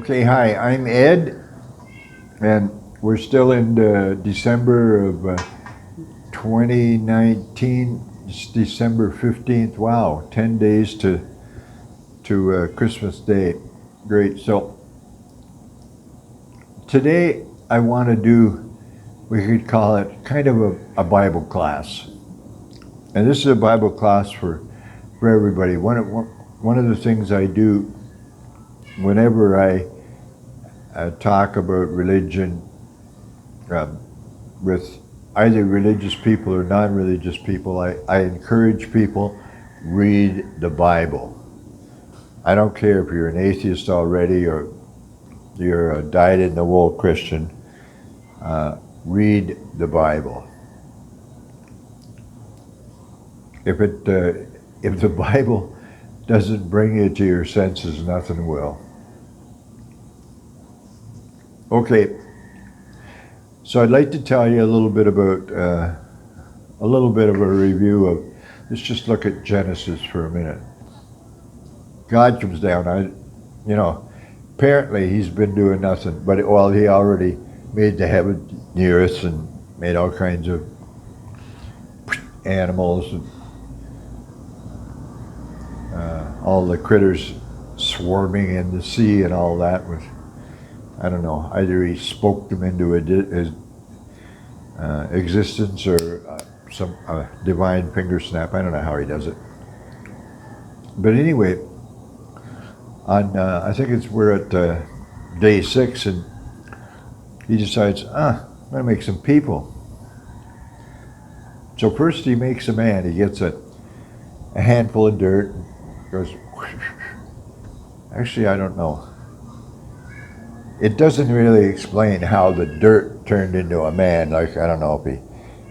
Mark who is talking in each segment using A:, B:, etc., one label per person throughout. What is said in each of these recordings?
A: Okay, hi, I'm Ed, and we're still in December of 2019. It's December 15th. Wow, 10 days to Christmas Day. Great. So today I want to do, we could call it kind of a Bible class. And this is a Bible class for everybody. One of the things I do whenever I talk about religion with either religious people or non-religious people, I encourage people, read the Bible. I don't care if you're an atheist already or you're a dyed-in-the-wool Christian, read the Bible. If the Bible doesn't bring you to your senses, nothing will. Okay, so I'd like to tell you a little bit about a little bit of a review of. Let's just look at Genesis for a minute. God comes down. Apparently he's been doing nothing, but he already made the heaven, the earth, and made all kinds of animals and all the critters swarming in the sea and all that. I don't know, either he spoke them into his existence or some divine finger snap. I don't know how he does it. But anyway, I think we're at day 6, and he decides, I'm going to make some people. So first he makes a man. He gets a handful of dirt, and goes, actually I don't know. It doesn't really explain how the dirt turned into a man. Like, I don't know if he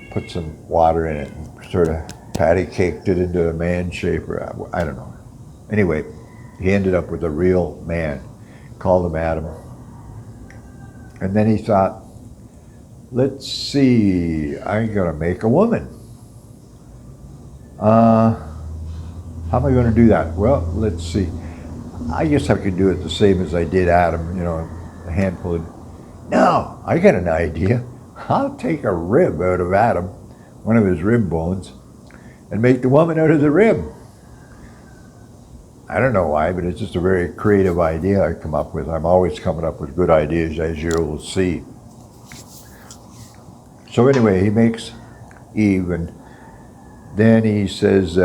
A: put some water in it and sort of patty caked it into a man shape, or I don't know. Anyway, he ended up with a real man, called him Adam. And then he thought, let's see, I'm gonna make a woman. How am I gonna do that? Well, let's see. I guess I could do it the same as I did Adam, a handful of, no, I got an idea. I'll take a rib out of Adam, one of his rib bones, and make the woman out of the rib. I don't know why, but it's just a very creative idea I come up with. I'm always coming up with good ideas, as you will see. So anyway, he makes Eve, and then he says,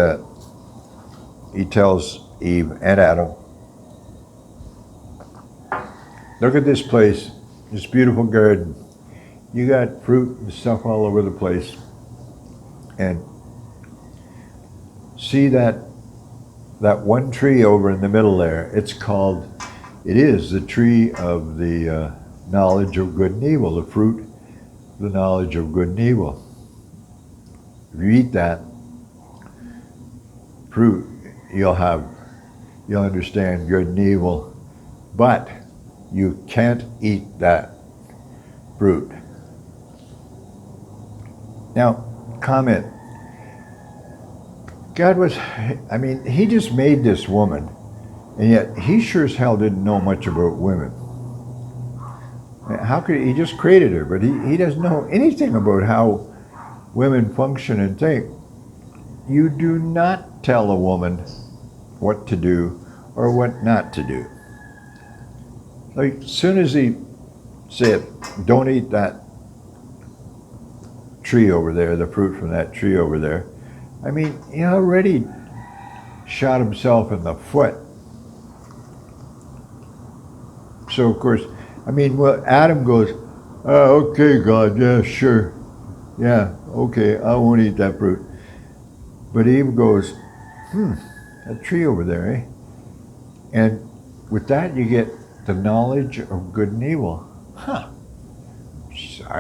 A: he tells Eve and Adam, look at this place, this beautiful garden. You got fruit and stuff all over the place. And see that one tree over in the middle there? It is the tree of the knowledge of good and evil, the fruit, the knowledge of good and evil. If you eat that fruit, you'll understand good and evil, but you can't eat that fruit. Now, comment. He just made this woman, and yet he sure as hell didn't know much about women. How could he just created her, but he doesn't know anything about how women function and think. You do not tell a woman what to do or what not to do. Like, as soon as he said, don't eat that tree over there, the fruit from that tree over there, he already shot himself in the foot. So, of course, Adam goes, okay, God, yeah, sure. Yeah, okay, I won't eat that fruit. But Eve goes, that tree over there, eh? And with that, you get the knowledge of good and evil. I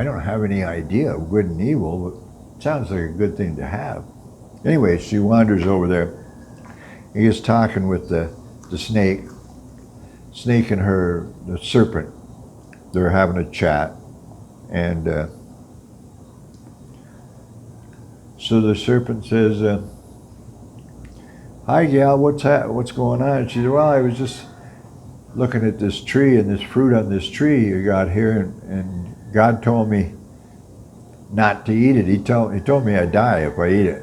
A: don't have any idea of good and evil, but it sounds like a good thing to have. Anyway, she wanders over there. He is talking with the snake and the serpent. They're having a chat. And so the serpent says, hi gal, what's going on? And she said, well, I was just looking at this tree and this fruit on this tree you got here, and God told me not to eat it. He told me I'd die if I eat it.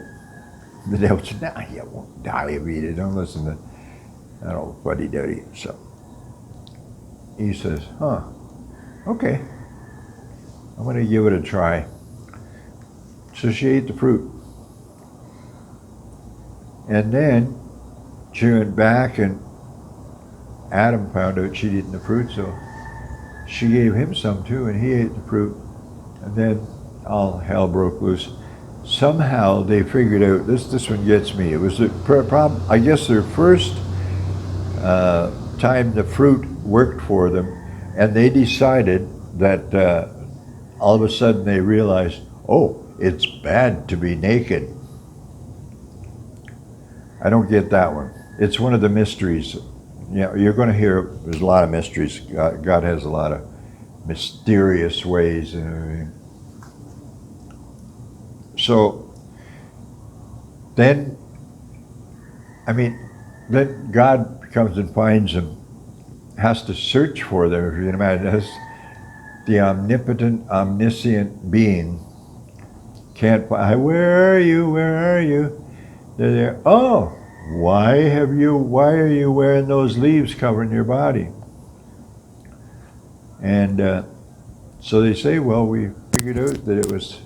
A: The devil said, "Nah, you won't die if you eat it. Don't listen to that old fuddy-duddy." So he says, "Huh, okay, I'm going to give it a try." So she ate the fruit. And then she went back, and Adam found out she'd eaten the fruit, so she gave him some too, and he ate the fruit. And then all hell broke loose. Somehow they figured out, this one gets me, it was the problem, I guess their first time the fruit worked for them, and they decided that all of a sudden they realized, oh, it's bad to be naked. I don't get that one. It's one of the mysteries. You know, you're going to hear there's a lot of mysteries. God has a lot of mysterious ways and everything. So then, then God comes and finds them, has to search for them. If you can imagine, that's the omnipotent, omniscient being can't find. Where are you? Where are you? They're there. Oh, why are you wearing those leaves covering your body? And so they say, well, we figured out that it was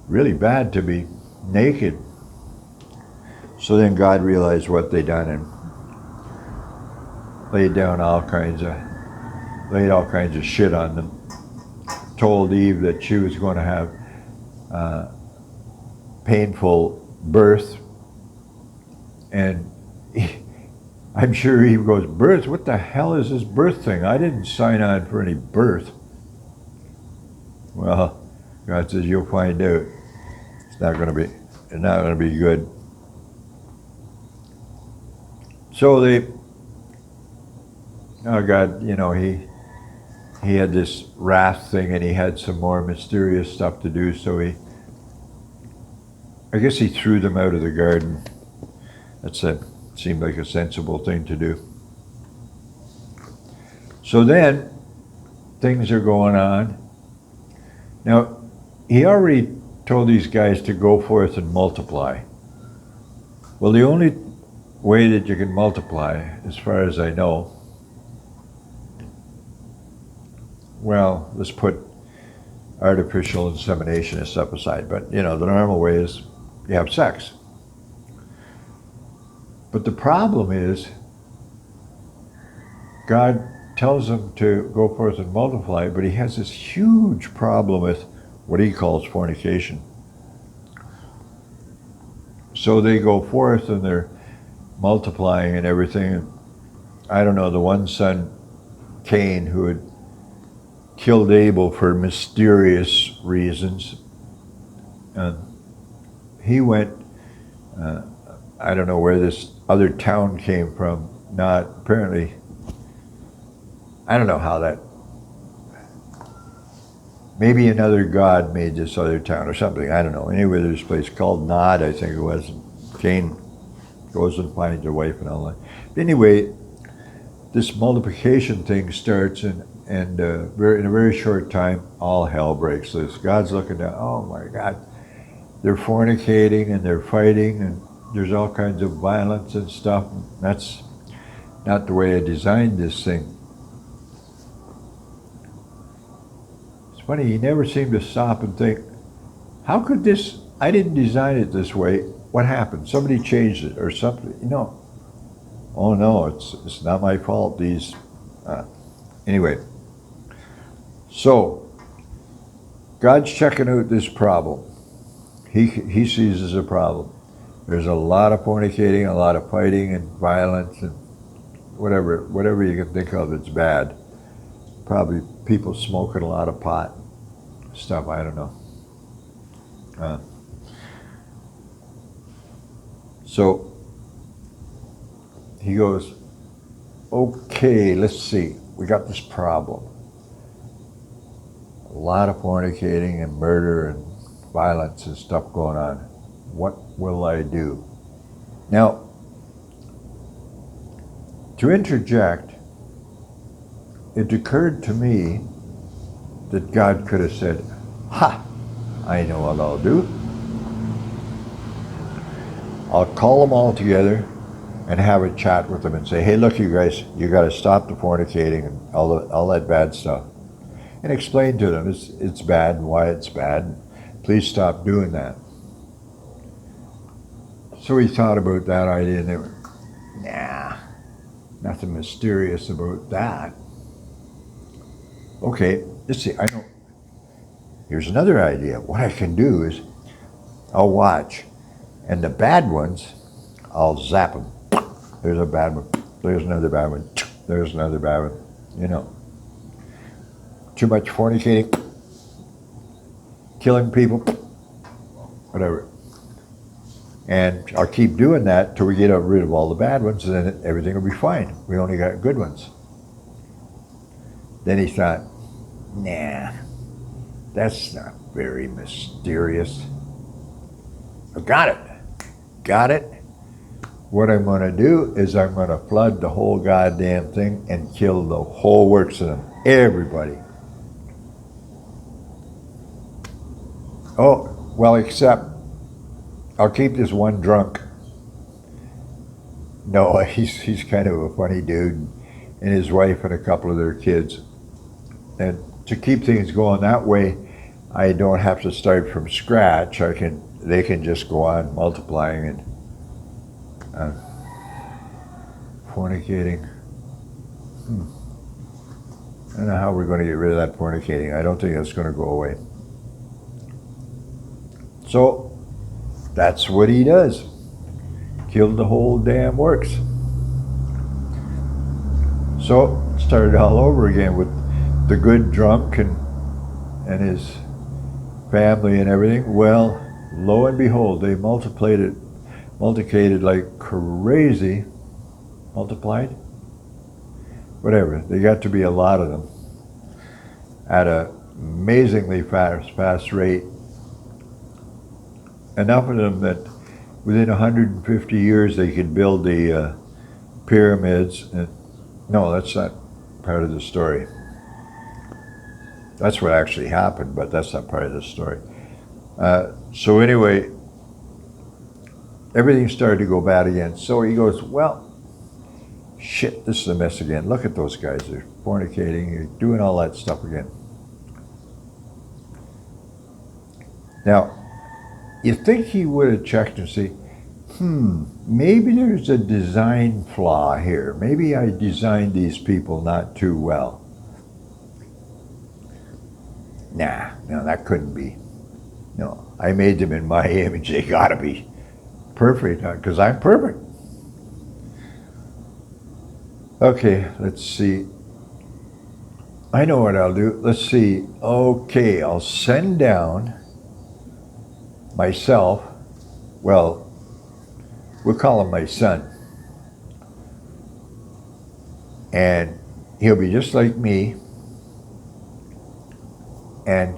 A: really bad to be naked. So then God realized what they'd done and laid all kinds of shit on them. Told Eve that she was going to have painful birth. And I'm sure Eve goes, birth? What the hell is this birth thing? I didn't sign on for any birth. Well, God says, you'll find out. It's not going to be good. So God, he had this wrath thing, and he had some more mysterious stuff to do, so I guess he threw them out of the garden. Seemed like a sensible thing to do. So then, things are going on. Now, he already told these guys to go forth and multiply. Well, the only way that you can multiply, as far as I know, well, let's put artificial insemination and stuff aside, but the normal way is you have sex. But the problem is, God tells them to go forth and multiply, but he has this huge problem with what he calls fornication. So they go forth and they're multiplying and everything. I don't know, the one son, Cain, who had killed Abel for mysterious reasons, he went, I don't know where this other town came from, apparently, I don't know how that, maybe another god made this other town or something, I don't know. Anyway, there's a place called Nod, I think it was. Cain goes and finds a wife and all that. But anyway, this multiplication thing starts, and in a very short time, all hell breaks loose. God's looking down, oh my God, they're fornicating and they're fighting, and there's all kinds of violence and stuff. That's not the way I designed this thing. It's funny, he never seemed to stop and think, how could this, I didn't design it this way, what happened? Somebody changed it or something, Oh no, it's not my fault, anyway. So, God's checking out this problem. He sees as a problem. There's a lot of fornicating, a lot of fighting and violence and whatever you can think of that's bad. Probably people smoking a lot of pot, stuff, I don't know. So he goes, okay, let's see, we got this problem. A lot of fornicating and murder and violence and stuff going on. What will I do? Now, to interject, it occurred to me that God could have said, ha, I know what I'll do. I'll call them all together and have a chat with them and say, hey, look, you guys, you got to stop the fornicating and all that bad stuff. And explain to them it's bad and why it's bad. Please stop doing that. So we thought about that idea and they were, nah, nothing mysterious about that. Okay, let's see, I know. Here's another idea. What I can do is I'll watch, and the bad ones, I'll zap them. There's a bad one. There's another bad one. There's another bad one. You know, too much fornicating, killing people, whatever. And I'll keep doing that till we get rid of all the bad ones, and then everything will be fine. We only got good ones. Then he thought, nah, that's not very mysterious. I got it. What I'm going to do is I'm going to flood the whole goddamn thing and kill the whole works of them. Everybody. Oh, well, except I'll keep this one drunk. No, he's kind of a funny dude, and his wife and a couple of their kids. And to keep things going that way, I don't have to start from scratch. They can just go on multiplying and fornicating. I don't know how we're going to get rid of that fornicating. I don't think it's going to go away. So that's what he does. Killed the whole damn works. So started all over again with the good drunk and his family and everything. Well, lo and behold, they multiplied like crazy. Multiplied? Whatever. They got to be a lot of them at an amazingly fast rate. Enough of them that within 150 years they could build the pyramids. No, that's not part of the story. That's what actually happened, but that's not part of the story. So anyway, everything started to go bad again. So he goes, well, shit, this is a mess again. Look at those guys. They're fornicating, they're doing all that stuff again. Now, you think he would have checked and see, maybe there's a design flaw here. Maybe I designed these people not too well. Nah, no, that couldn't be. No, I made them in my image. They gotta be perfect, because I'm perfect. Okay, let's see. I know what I'll do. Let's see. Okay, I'll send down myself. Well, we'll call him my son. And he'll be just like me. And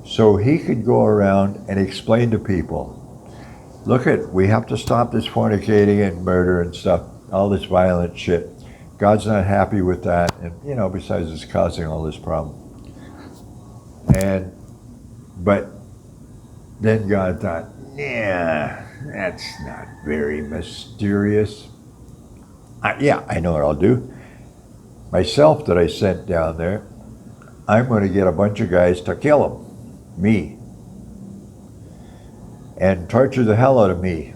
A: so he could go around and explain to people, look we have to stop this fornicating and murder and stuff, all this violent shit. God's not happy with that, and besides it's causing all this problem. But then God thought, yeah, that's not very mysterious. I know what I'll do. Myself that I sent down there, I'm going to get a bunch of guys to kill him, me, and torture the hell out of me.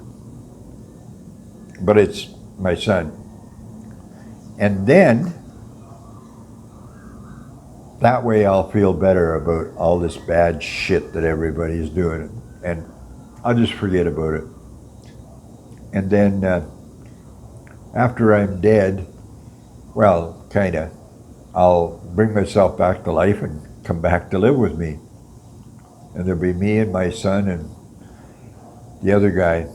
A: But it's my son. And then, that way I'll feel better about all this bad shit that everybody's doing. And I'll just forget about it. And then, after I'm dead, well, kinda, I'll bring myself back to life and come back to live with me. And there'll be me and my son and the other guy,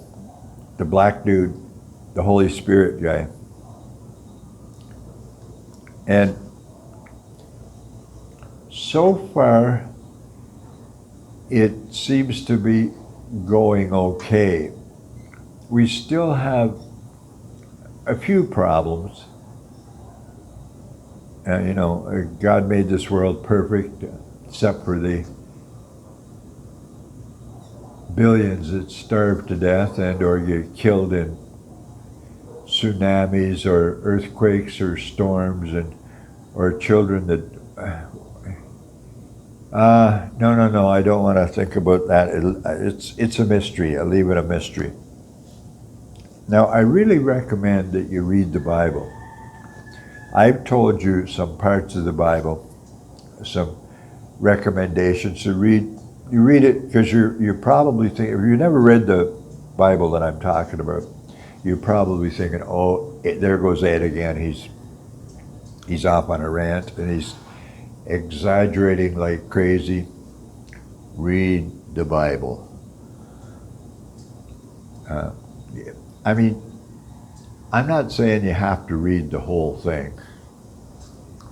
A: the black dude, the Holy Spirit guy. And so far, it seems to be going okay. We still have a few problems. God made this world perfect, except for the billions that starve to death and or get killed in tsunamis or earthquakes or storms, or children that no, I don't want to think about that. It's a mystery. I'll leave it a mystery. Now, I really recommend that you read the Bible. I've told you some parts of the Bible, some recommendations to read. You read it because you're probably thinking, if you never read the Bible that I'm talking about, you're probably thinking, there goes Ed again. He's off on a rant and he's exaggerating like crazy. Read the Bible. I'm not saying you have to read the whole thing.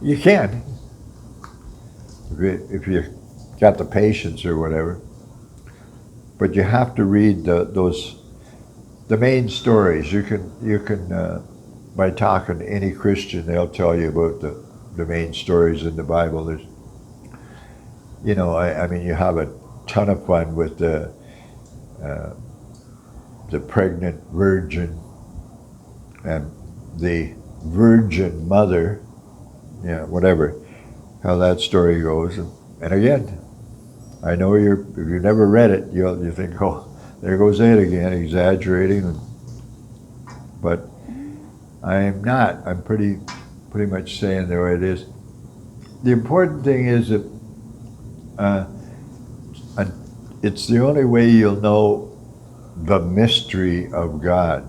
A: You can, if you got the patience or whatever. But you have to read the main stories. You can by talking to any Christian, they'll tell you about the main stories in the Bible. There's, you have a ton of fun with the pregnant virgin and the virgin mother, whatever, how that story goes. And again, I know if you've never read it, you think, there goes Ed again, exaggerating. But I'm not. I'm pretty much saying the way it is. The important thing is that it's the only way you'll know the mystery of God.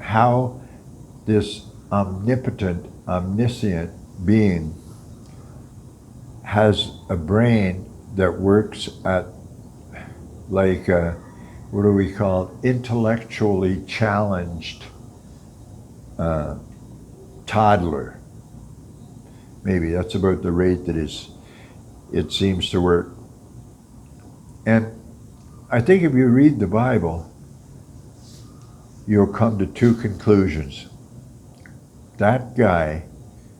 A: How this omnipotent, omniscient being has a brain that works at like what do we call it? Intellectually challenged toddler. Maybe that's about the rate that it seems to work. And I think if you read the Bible, you'll come to two conclusions. That guy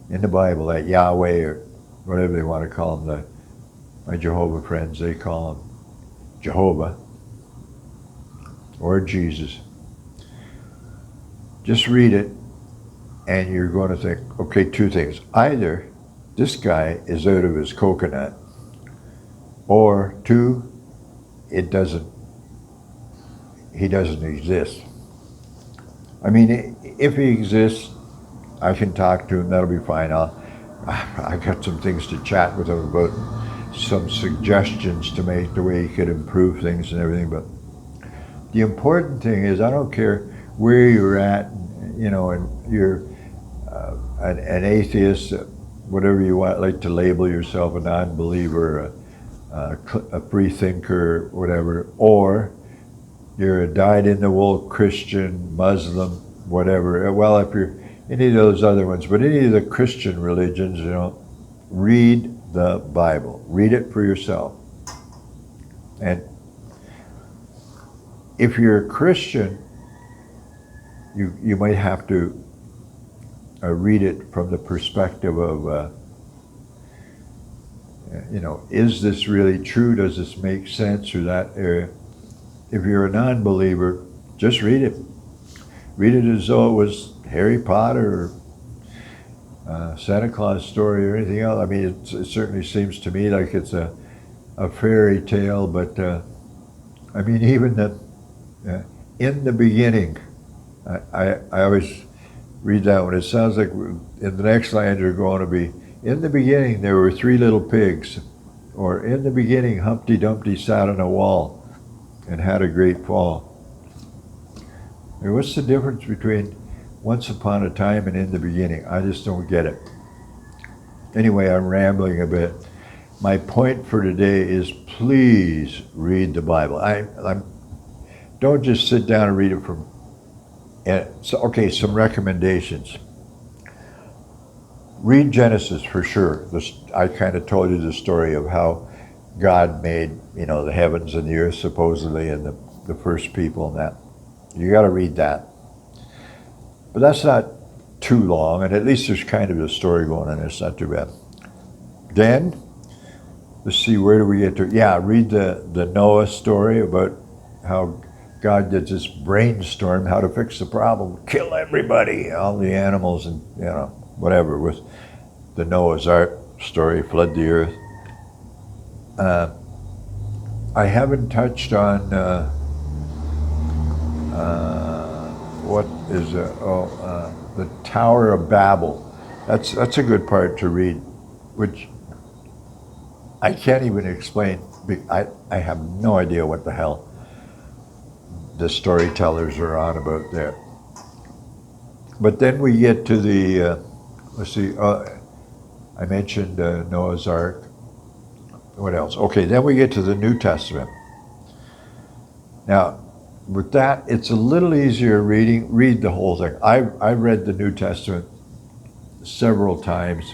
A: in the Bible, that Yahweh or whatever they want to call him, my Jehovah friends, they call him Jehovah or Jesus. Just read it and you're going to think, okay, two things. Either this guy is out of his coconut, or two, he doesn't exist. I mean, if he exists, I can talk to him, that'll be fine. I got some things to chat with him about, some suggestions to make, the way he could improve things and everything. But the important thing is, I don't care where you're at, and you're an atheist, whatever you like to label yourself, a non-believer, a free thinker, whatever, or you're a dyed-in-the-wool Christian, Muslim, whatever. Well, if you're any of those other ones, but any of the Christian religions, read the Bible. Read it for yourself. And if you're a Christian, you might have to read it from the perspective of, is this really true? Does this make sense, or that area? If you're a non-believer, just read it. Read it as though it was Harry Potter or Santa Claus story or anything else. I mean, it certainly seems to me like it's a fairy tale, but I mean, even in the beginning, I always read that one. It sounds like in the next line you're going to be, in the beginning there were three little pigs, or in the beginning Humpty Dumpty sat on a wall and had a great fall. What's the difference between once upon a time and in the beginning? I just don't get it. Anyway, I'm rambling a bit. My point for today is, please read the Bible. Don't just sit down and read it from. Okay, some recommendations. Read Genesis for sure. I kind of told you the story of how God made, the heavens and the earth supposedly, and the first people and that. You got to read that. But that's not too long, and at least there's kind of a story going on. It's not too bad. Then, let's see, where do we get to? Yeah, read the Noah story about how God did this brainstorm how to fix the problem, kill everybody, all the animals, and whatever, with the Noah's Ark story, flood the earth. I haven't touched on what is the Tower of Babel. That's a good part to read, which I can't even explain. I have no idea what the hell the storytellers are on about there. But then we get to the, let's see, I mentioned Noah's Ark. What else? Okay, then we get to the New Testament. Now, with that, it's a little easier reading. Read the whole thing. I've read the New Testament several times.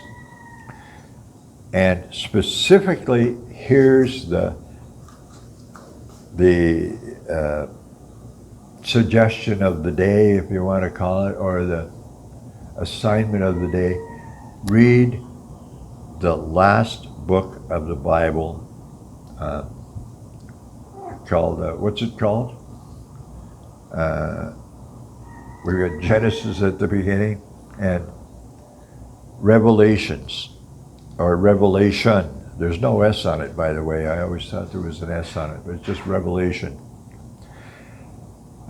A: And specifically, here's the suggestion of the day, if you want to call it, or the assignment of the day. Read the last book of the Bible, called, what's it called? We got Genesis at the beginning, and Revelations, or Revelation. There's no S on it, by the way. I always thought there was an S on it, but it's just Revelation.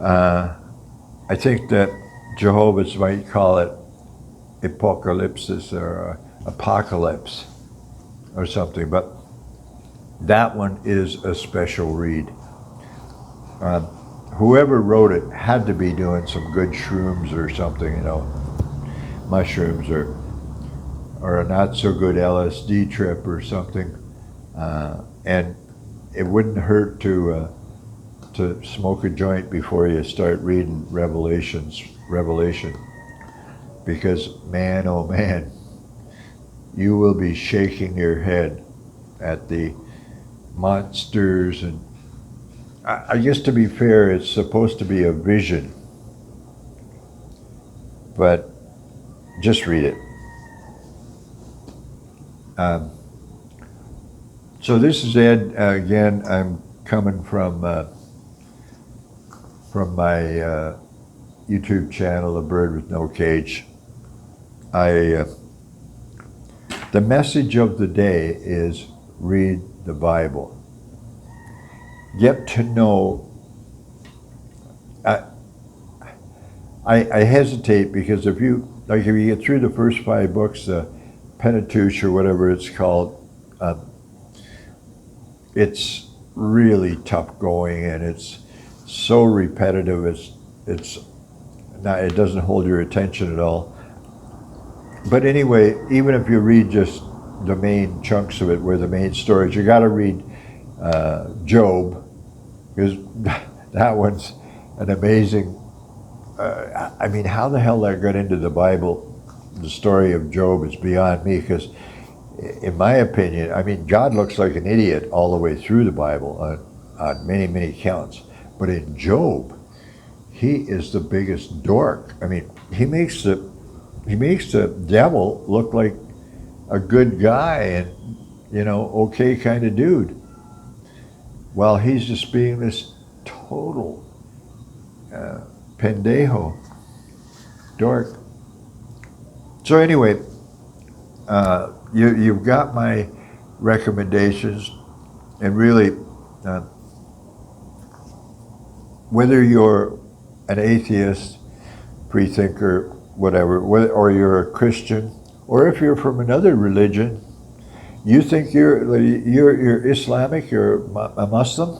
A: I think that Jehovah's might call it apocalypsis or apocalypse or something, but that one is a special read. Whoever wrote it had to be doing some good shrooms or something, mushrooms or a not so good LSD trip or something, and it wouldn't hurt to smoke a joint before you start reading Revelation, because man, oh man, you will be shaking your head at the monsters. And I guess, to be fair, it's supposed to be a vision, but just read it. So this is Ed again. I'm coming from my YouTube channel, A Bird with No Cage. The message of the day is read the Bible. Get to know. I hesitate because if you get through the first 5 books, the Pentateuch or whatever it's called, it's really tough going, and it's so repetitive. It's not. It doesn't hold your attention at all. But anyway, even if you read just the main chunks of it, where the main stories, you got to read Job, because that one's an amazing. I mean, how the hell that got into the Bible, the story of Job, is beyond me. Because, in my opinion, I mean, God looks like an idiot all the way through the Bible on many, many counts. But in Job, he is the biggest dork. I mean, he makes the devil look like a good guy and, okay kind of dude, while he's just being this total pendejo, dork. So anyway, you've got my recommendations, and really, whether you're an atheist, free-thinker, whatever, or you're a Christian, or if you're from another religion, you think you're Islamic, you're a Muslim,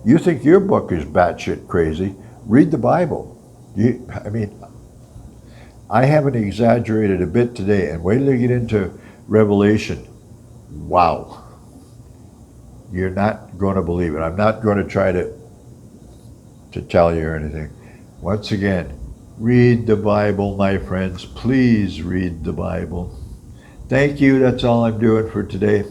A: you think your book is batshit crazy, read the Bible. I haven't exaggerated a bit today, and wait till you get into Revelation. Wow. You're not going to believe it. I'm not going to try to tell you or anything. Once again, read the Bible, my friends. Please read the Bible. Thank you. That's all I'm doing for today.